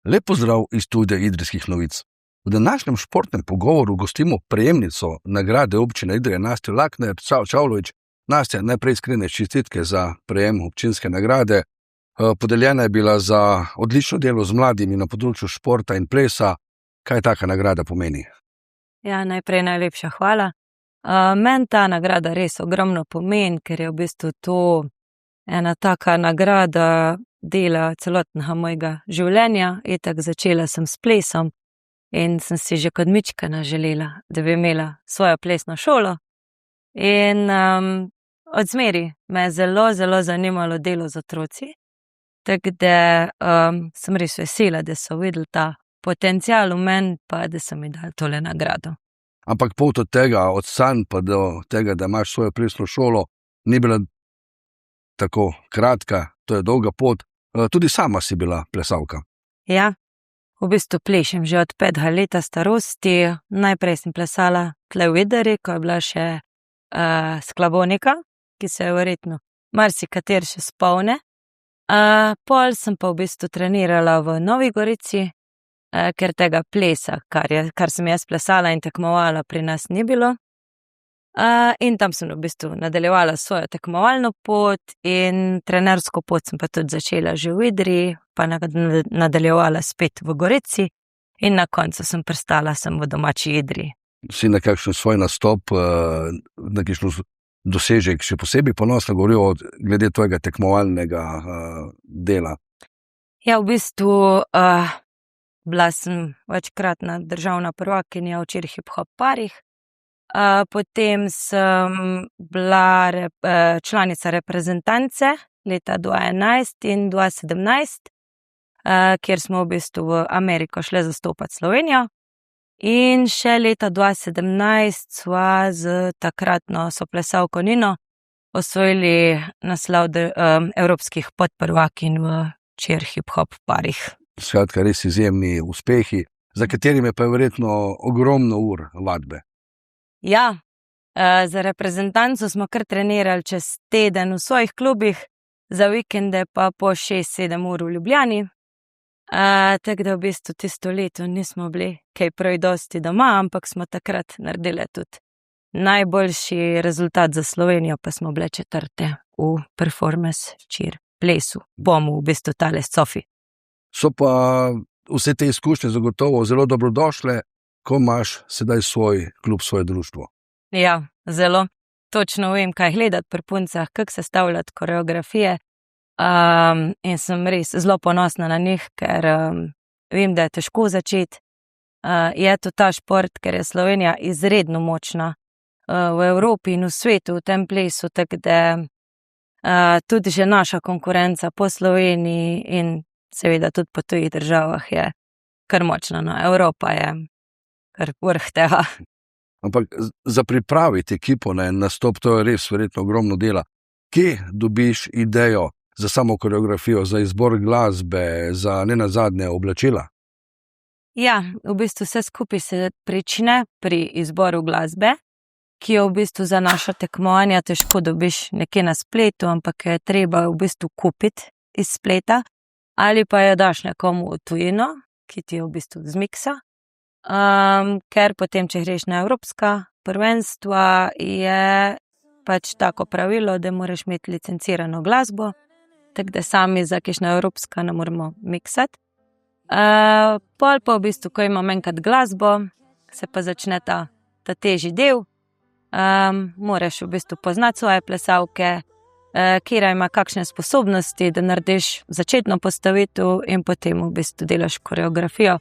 Lep pozdrav iz studia Idrijskih novic. V današnjem športnem pogovoru gostimo prejemnico nagrade občine Idrija Nastjo Lakner Čavlović. Nastja, najprej iskrene čestitke za prejem občinske nagrade. Podeljena je bila za odlično delo z mladimi na področju športa in plesa. Kaj taka nagrada pomeni? Ja, najprej najlepša hvala. Meni ta nagrada res ogromno pomeni, ker je v bistvu to ena taka nagrada dela celotnega mojega življenja. Itak začela sem s plesom in sem si že kot mičkena želela, da bi imela svojo plesno šolo. In od zmeri me je zelo, zelo zanimalo delo z otroci. Tako da sem res vesela, da so videli ta potencial v meni, pa da so mi dali tole nagrado. Ampak pot od tega, od sanj pa do tega, da imaš svojo plesno šolo, ni bila tako kratka, to je dolga pot. Tudi sama si bila plesalka. Ja, v bistvu plešem že od 5 leta starosti. Najprej sem plesala tle v Idriji, ko je bila še Sklavonika, ki se je verjetno marsikater še spomne. Pol sem pa v bistvu trenirala v Novi Gorici, ker tega plesa, kar sem jaz plesala in tekmovala, pri nas ni bilo. In tam sem v bistvu nadaljevala svojo tekmovalno pot in trenersko pot sem pa tudi začela že v Idriji, pa nadaljevala spet v Gorici in na koncu sem pristala sem v domači Idriji. Si na kakšen svoj nastop, na kakšen dosežek še posebej ponosna govorijo glede tvojega tekmovalnega dela? Ja, v bistvu bila sem večkratna državna prvakinja v cheer hip-hop parih. Potem sem bila članica reprezentance leta 2011 in 2017, kjer smo v bistvu v Ameriko šli zastopati Slovenijo. In še leta 2017 sva z takratno soplesalko Nino osvojili naslov evropskih podprvakinj v cheer hip-hop parih. Skratka, res izjemni uspehi, za katerimi pa je verjetno ogromno ur vadbe. Ja, za reprezentanco smo kar trenirali čez teden v svojih klubih, za vikende pa po 6-7 ur v Ljubljani. Tako da v bistvu tisto leto nismo bili kaj prav dosti doma, ampak smo takrat naredili tudi najboljši rezultat za Slovenijo, pa smo bile 4. v performance cheer plesu. Bomo v bistvu tale Sofi. So pa vse te izkušnje zagotovo zelo dobrodošle, ko imaš sedaj svoj klub, svoje društvo. Ja, zelo. Točno vem, kaj gledati pri puncah, kako sestavljati koreografije. In sem res zelo ponosna na njih, ker vem, da je težko začeti. Je to ta šport, ker je Slovenija izredno močna v Evropi in v svetu v tem plesu, tako da tudi že naša konkurenca po Sloveniji in seveda tudi po tujih državah je kar močna. No, Evropa je kar vrh tega. Ampak za pripraviti ekipo na en nastop, to je res verjetno ogromno dela. Kje dobiš idejo za samo koreografijo, za izbor glasbe, za nenazadnje oblačila? Ja, v bistvu vse skupaj se prične pri izboru glasbe, ki jo v bistvu za naša tekmovanja težko dobiš nekje na spletu, ampak je treba v bistvu kupiti iz spleta, ali pa jo daš nekomu v tujino, ki ti jo v bistvu zmiksa. Ker potem, če greš na evropska prvenstva, je pač tako pravilo, da moraš imeti licencirano glasbo, tako da sami za kakšna evropska ne moramo miksati. Pol pa v bistvu, ko imam enkrat glasbo, se pa začne ta težji del. Moraš v bistvu poznati svoje plesalke, kjera ima kakšne sposobnosti, da narediš začetno postavitev in potem v bistvu delaš koreografijo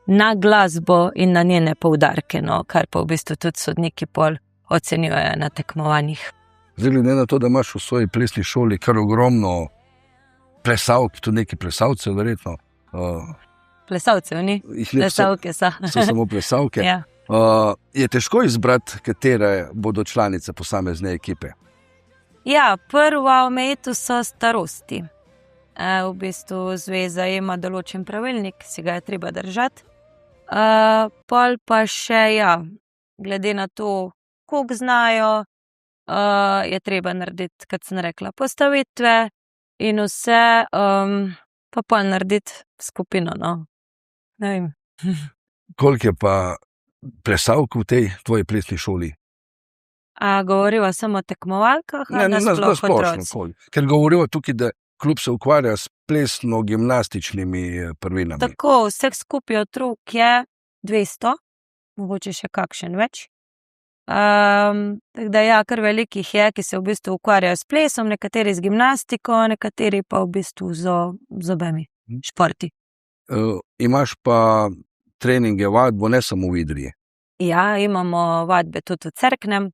na glasbo in na njene poudarke, no, kar pa v bistvu tudi sodniki pol ocenjujejo na tekmovanjih. Zdaj, glede na to, da imaš v svoji plesni šoli kar ogromno plesalk, tudi neki plesalcev verjetno. Plesalcev ni, plesalke so. So samo plesalke. Ja. Je težko izbrati, katere bodo članice posamezne ekipe? Ja, prva omejitev so starosti. V bistvu zveza ima določen pravilnik, si ga je treba držati. Pol pa še, ja, glede na to, koliko znajo, je treba narediti, kot sem rekla, postavitve in vse pa pol narediti skupino, no. Ne vem. Koliko je pa plesalk v tej tvoji plesni šoli? A govoriva samo o tekmovalkah, ali nasploh otroci? Koliko. Ker govoriva tukaj, da klub se ukvarja s plesno-gimnastičnimi prvinami. Tako, vseh skupaj otrok je 200, mogoče še kakšen več. Tako da ja, kar velikih je, ki se v bistvu ukvarjajo s plesom, nekateri z gimnastiko, nekateri pa v bistvu z obemi športi. Imaš pa treninge, vadbo, ne samo v Idriji. Ja, imamo vadbe tudi v Cerknem,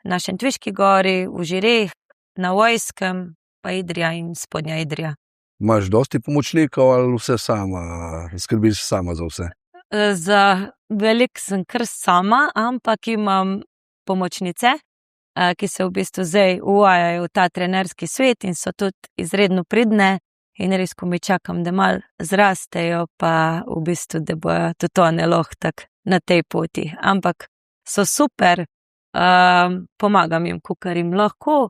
na Šentviški gori, v Žireh, na Vojskem, pa Idrija in Spodnja Idrija. Imaš dosti pomočnikov ali vse sama, skrbiš sama za vse? Za veliko sem kar sama, ampak imam pomočnice, ki se v bistvu zdaj uvajajo v ta trenerski svet in so tudi izredno pridne in res, ko mi čakam, da malo zrastejo, pa v bistvu, da bojo tudi one lahko tak na tej poti. Ampak so super, pomagam jim, kakor jim lahko,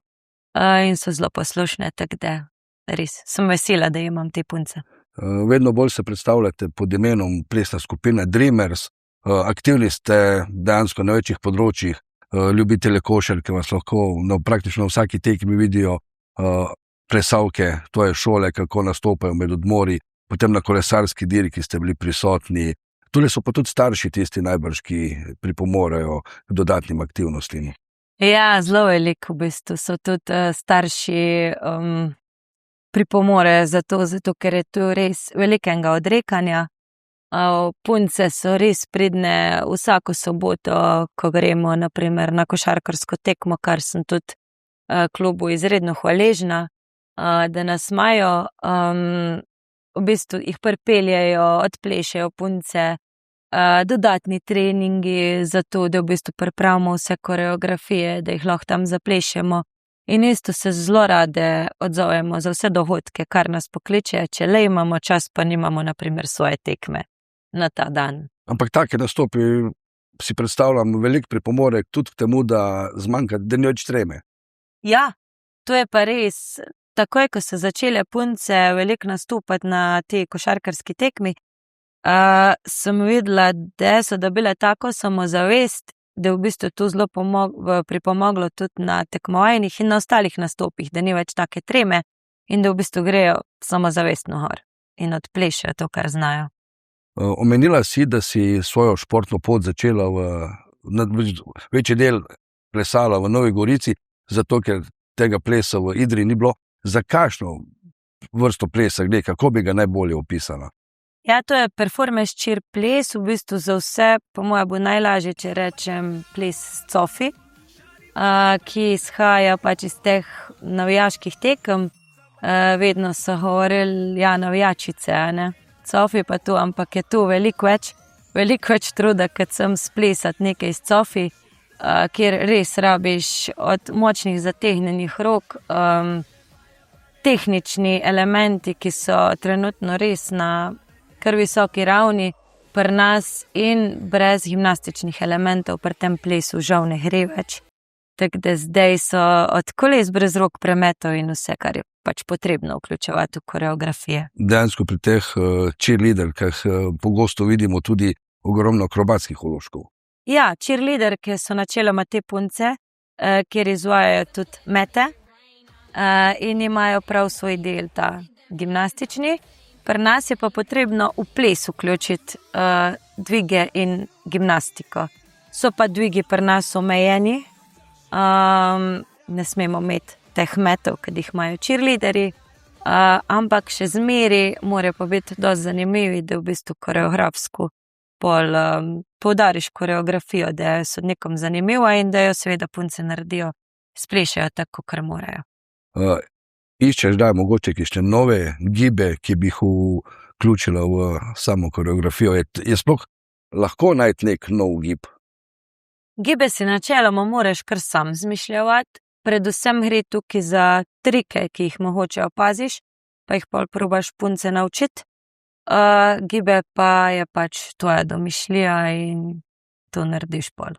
in so zelo poslušne, tako da res sem vesela, da imam te punce. Vedno bolj se predstavljate pod imenom plesna skupina Dreamers, aktivni ste dejansko na večjih področjih, ljubitelje košarke vas lahko praktično vsaki tekmi vidijo, plesalke tvoje šole, kako nastopajo med odmori, potem na kolesarski dirki, ki ste bili prisotni. Tule so pa tudi starši tisti najbrž, ki pripomorejo k dodatnim aktivnostim. Ja, zelo veliko v bistvu so tudi starši pripomorejo zato, ker je tu res velikega odrekanja. Punce so res pridne vsako soboto, ko gremo naprimer na košarkarsko tekmo, kar sem tudi klubu izredno hvaležna, da nas imajo, v bistvu jih pripeljejo, odplešejo punce, dodatni treningi za to, da v bistvu pripravimo vse koreografije, da jih lahko tam zaplešemo. In isto se zelo rade odzovemo za vse dogodke, kar nas pokliče, če le imamo čas, pa nimamo naprimer svoje tekme na ta dan. Ampak take nastopi si predstavljam velik pripomorek tudi k temu, da zmanjka, da ni več treme. Ja, to je pa res. Takoj, ko so začele punce veliko nastopati na tej košarkarski tekmi, sem videla, da so dobile tako samozavest, da je v bistvu to zelo pripomoglo tudi na tekmovanjih in na ostalih nastopih, da ni več take treme in da v bistvu grejo samozavestno gor in odplešajo to, kar znajo. Omenila si, da si svojo športno pot začela večji del plesala v Novi Gorici, zato ker tega plesa v Idriji ni bilo. Za kakšno vrsto plesa gre, kako bi ga najbolje opisala? Ja, to je performance cheer ples, v bistvu za vse, po moje bo najlažje, če rečem ples cofi, ki izhaja pač iz teh navijaških tekem. Vedno so govorili, ja, navijačice, ne? Cofi pa tu, ampak je tu veliko več truda, kot sem splesati nekaj iz cofi, kjer res rabiš od močnih zategnjenih rok, tehnični elementi, ki so trenutno res na kar visoki ravni pri nas in brez gimnastičnih elementov pri tem plesu žal ne gre več. Tako da zdaj so od koles brez rok, premetov in vse, kar je pač potrebno vključevati v koreografije. Dejansko pri teh cheerleaderkah pogosto vidimo tudi ogromno akrobatskih vložkov. Ja, cheerleaderke so načeloma te punce, kjer izvajajo tudi mete in imajo prav svoj del ta gimnastični. Pri nas je pa potrebno v ples vključiti dvige in gimnastiko. So pa dvigi pri nas omejeni, ne smemo imeti teh metov, ki jih imajo cheerleaderji, ampak še zmeri morajo pa biti dosti zanimivi, da v bistvu koreografsko poudariš koreografijo, da je sodnikom zanimiva in da jo seveda punce naredijo, splešajo tako, kar morajo. Iščeš, da je mogoče kakšne nove gibe, ki bi jih vključila v samo koreografijo. Je sploh lahko najti nek nov gib? Gibe si načeloma moraš kar sam zmišljati. Predvsem gre tukaj za trike, ki jih mogoče opaziš, pa jih pol probaš punce naučiti. Gibe pa je pač tvoja domišljija in to narediš pol.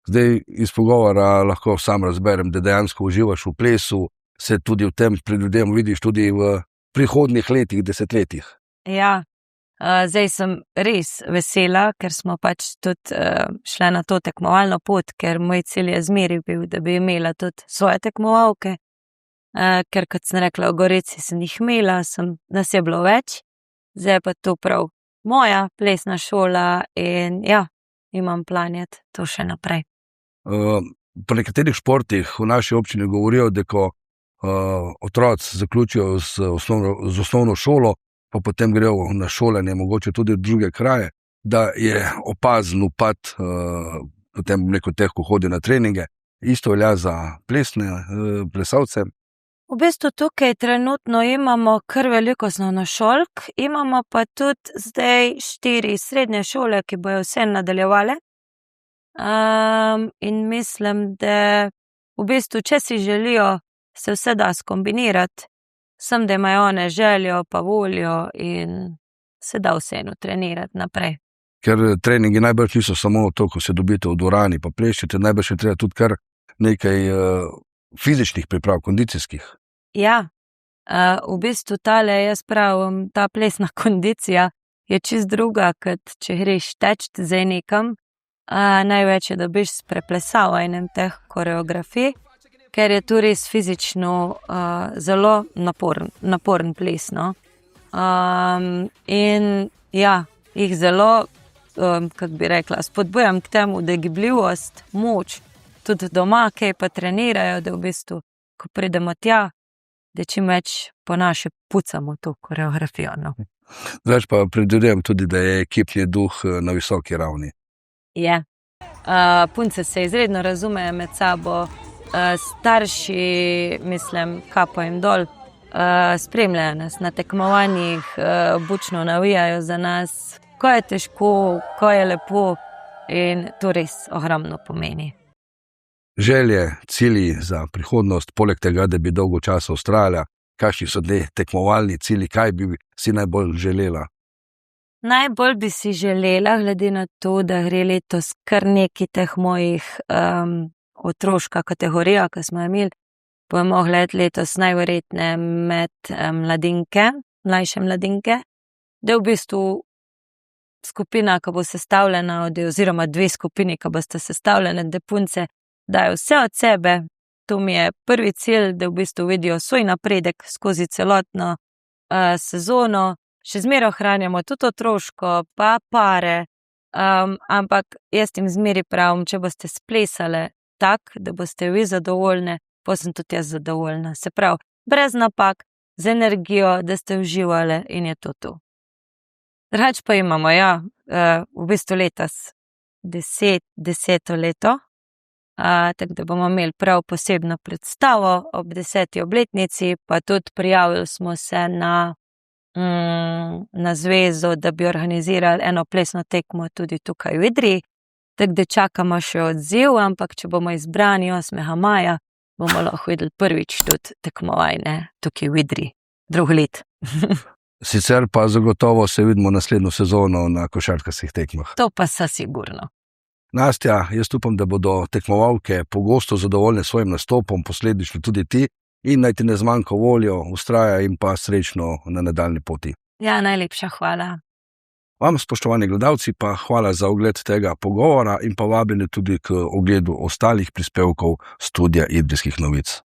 Zdaj iz pogovora lahko sam razberem, da dejansko uživaš v plesu, se tudi v tem predvidevam vidiš tudi v prihodnjih letih, desetletjih? Ja, zdaj sem res vesela, ker smo pač tudi šle na to tekmovalno pot, ker moj cilj je zmeraj bil, da bi imela tudi svoje tekmovalke. Ker, kot sem rekla, v Gorici sem jih imela, nas je bilo več, zdaj pa to prav moja plesna šola in ja, imam planjati to še naprej. Po nekaterih športih v naši občini govorijo, da ko otroci zaključijo z osnovno šolo, pa potem grejo na šolanje, mogoče tudi v druge kraje, da je opazen upad potem teh, ko hodijo na treninge. Isto velja za plesalce. V bistvu tukaj trenutno imamo kar veliko osnovnošolk, imamo pa tudi zdaj 4 srednje šole, ki bojo vse nadaljevale. In mislim, da v bistvu, če si želijo, se vse da skombinirati, sem, da imajo one željo pa voljo in se da vseeno trenirati naprej. Ker treningi najbrž niso samo to, ko se dobite v dvorani pa plešete, najbrž je treba tudi kar nekaj fizičnih priprav, kondicijskih. Ja, v bistvu jaz pravim, ta plesna kondicija je čist druga, kot če greš teč zdaj nekam. Največ je dobiš s preplesavanjem teh koreografij, ker je tu res fizično zelo naporen ples, no. In ja, jih zelo, kako bi rekla, spodbujam k temu, da je gibljivost, moč, tudi doma, kaj pa trenirajo, da v bistvu, ko pridemo tja, da čim več po naše pucamo to koreografijo. No. Zdaj pa predvidevam tudi, da je ekipni duh na visoki ravni. Je. Punce se izredno razumejo med sabo, starši, mislim, kapo jim dol, spremljajo nas na tekmovanjih, bučno navijajo za nas, ko je težko, ko je lepo in to res ogromno pomeni. Želje, cilji za prihodnost, poleg tega, da bi dolgo časa vztrajala, kakšni so tekmovalni cilji, kaj bi si najbolj želela? Najbolj bi si želela, glede na to, da gre letos kar nekaj teh mojih otroška kategorija, ki smo imeli, bomo gledati letos najverjetneje med mladinke, mlajše mladinke, da v bistvu skupina, ki bo sestavljena, oziroma 2 skupini, ki boste sestavljene, da punce dajo vse od sebe. To mi je prvi cilj, da v bistvu vidijo svoj napredek skozi celotno sezono. Še zmeraj ohranjamo tudi otroško, pa pare, ampak jaz jim zmeraj pravim, če boste splesale tak, da boste vi zadovoljne, pa sem tudi jaz zadovoljna. Se pravi, brez napak, z energijo, da ste uživale in je to to. Drugače pa imamo, ja, v bistvu letos 10. leto, tako da bomo imeli prav posebno predstavo ob 10. obletnici, pa tudi prijavili smo se na zvezo, da bi organizirali eno plesno tekmo tudi tukaj v Idriji, tako da čakamo še odziv, ampak če bomo izbrani 8. maja, bomo lahko videli prvič tudi tekmovanje tukaj v Idriji, drugo let. Sicer pa zagotovo se vidimo naslednjo sezono na košarkarskih tekmah. To pa sigurno. Nastja, jaz upam, da bodo tekmovalke pogosto zadovoljne s svojim nastopom, posledično tudi ti, in naj ti ne zmanjka voljo, vztraja in pa srečno na nadaljnji poti. Ja, najlepša hvala. Vam, spoštovani gledalci, pa hvala za ogled tega pogovora in pa vabljeni tudi k ogledu ostalih prispevkov Studia Idrijskih novic.